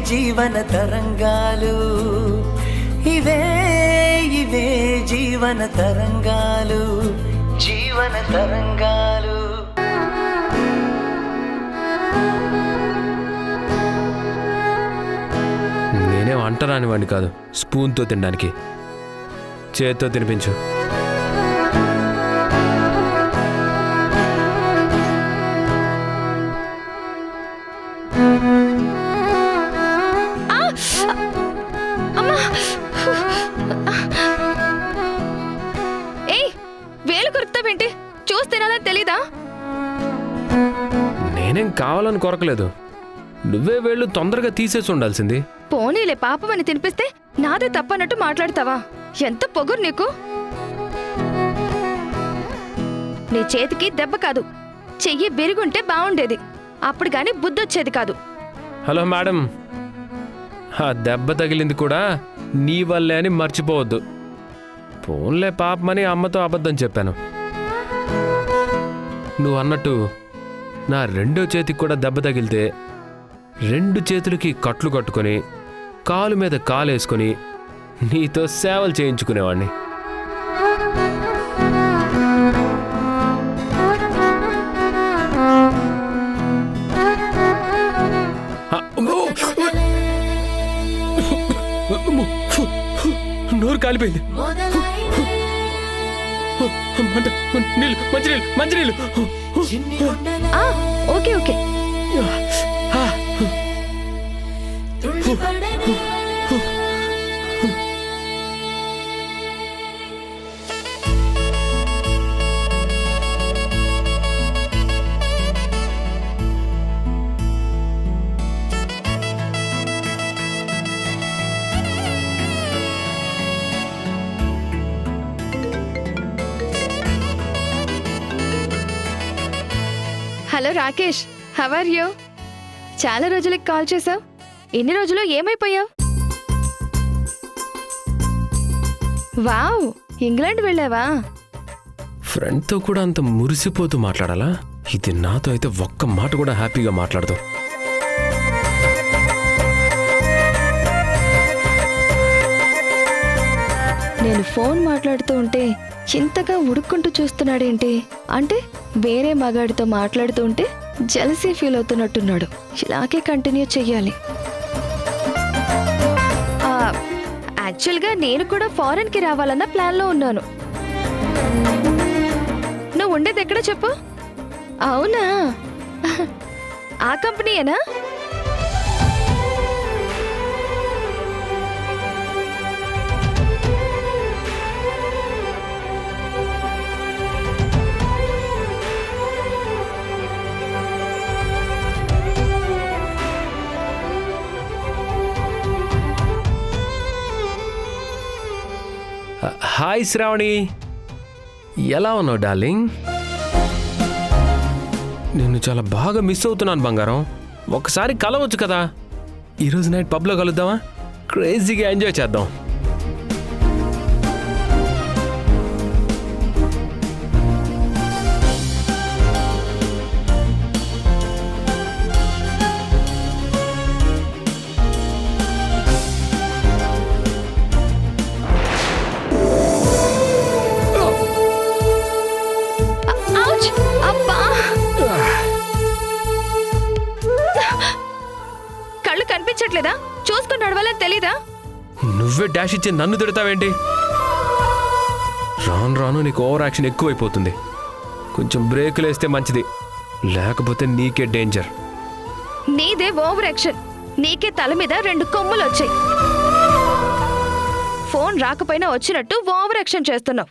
జీవన తరంగాలు, ఇవే ఇవే జీవన తరంగాలు, జీవన తరంగాలు. నేనేం అంటరాని వాడిని కాదు స్పూన్తో తినడానికి. చేత్తో తినిపించు. వేలు కొరుకుతావేంటి? చూసి తినాలని తెలీదా? నేనేం కావాలని కొరకలేదు, నువ్వే వేళ్ళు తొందరగా తీసేసి ఉండాల్సింది. పోనీలే, పాపమని తినిపిస్తే నాదే తప్పన్నట్టు మాట్లాడతావా? ఎంత పొగురు నీకు! నీ చేతికి దెబ్బ కాదు, చెయ్యి బెరుగుంటే బాగుండేది. అప్పుడు గాని బుద్ధొచ్చేది కాదు. హలో మేడం, ఆ దెబ్బ తగిలింది కూడా నీ వల్లే అని మర్చిపోవద్దు. ఫోన్లే పాపమని అమ్మతో అబద్ధం చెప్పాను. నువ్వు అన్నట్టు నా రెండో చేతికి కూడా దెబ్బ తగిలితే 2 చేతులకి కట్లు కట్టుకొని కాలు మీద కాలేసుకొని నీతో సేవలు చేయించుకునేవాణ్ణి. నోరు కాలిపోయింది. మంచినీళ్ళు. Okay okay. Hello Rakesh, how are you? చాలా రోజులకి కాల్ చేసావు. ఎన్ని రోజులు ఏమైపోయావు? వావ్, ఇంగ్లాండ్ వెళ్ళావా? ఫ్రెండ్తో కూడా అంత మురిసిపోతూ మాట్లాడాలా? ఇది నాతో అయితే ఒక్క మాట కూడా హ్యాపీగా మాట్లాడదు. నేను ఫోన్ మాట్లాడుతూ ఉంటే ఇంతగా ఉడుక్కుంటూ చూస్తున్నాడేంటి? అంటే వేరే మగాడితో మాట్లాడుతూ ఉంటే జెలసీ ఫీల్ అవుతున్నట్టున్నాడు. ఇలాగే కంటిన్యూ చెయ్యాలి. యాక్చువల్గా నేను కూడా ఫారెన్కి రావాలన్న ప్లాన్లో ఉన్నాను. నువ్వు ఉండేది ఎక్కడ చెప్పు? అవునా, ఆ కంపెనీయేనా? హాయ్ శ్రావణి, ఎలా ఉన్నావు డార్లింగ్? నేను చాలా బాగా మిస్ అవుతున్నాను బంగారం. ఒకసారి కలవచ్చు కదా. ఈరోజు నైట్ పబ్లో కలుద్దామా? క్రేజీగా ఎంజాయ్ చేద్దాం. కనిపించట్లేదా? చూసుకుని నడవాలని తెలీదా? నువ్వే డాష్ ఇచ్చి నన్ను తిడతావేంటి? రాను రాను నీకు ఓవర్ యాక్షన్ ఎక్కువైపోతుంది. కొంచెం బ్రేకులు వేస్తే మంచిది, లేకపోతే నీకే డేంజర్. నీదే ఓవర్ యాక్షన్. నీకే తల మీద 2 కొమ్ములు వచ్చాయి. ఫోన్ రాకపోయినా వచ్చినట్టు ఓవర్ యాక్షన్ చేస్తున్నావు.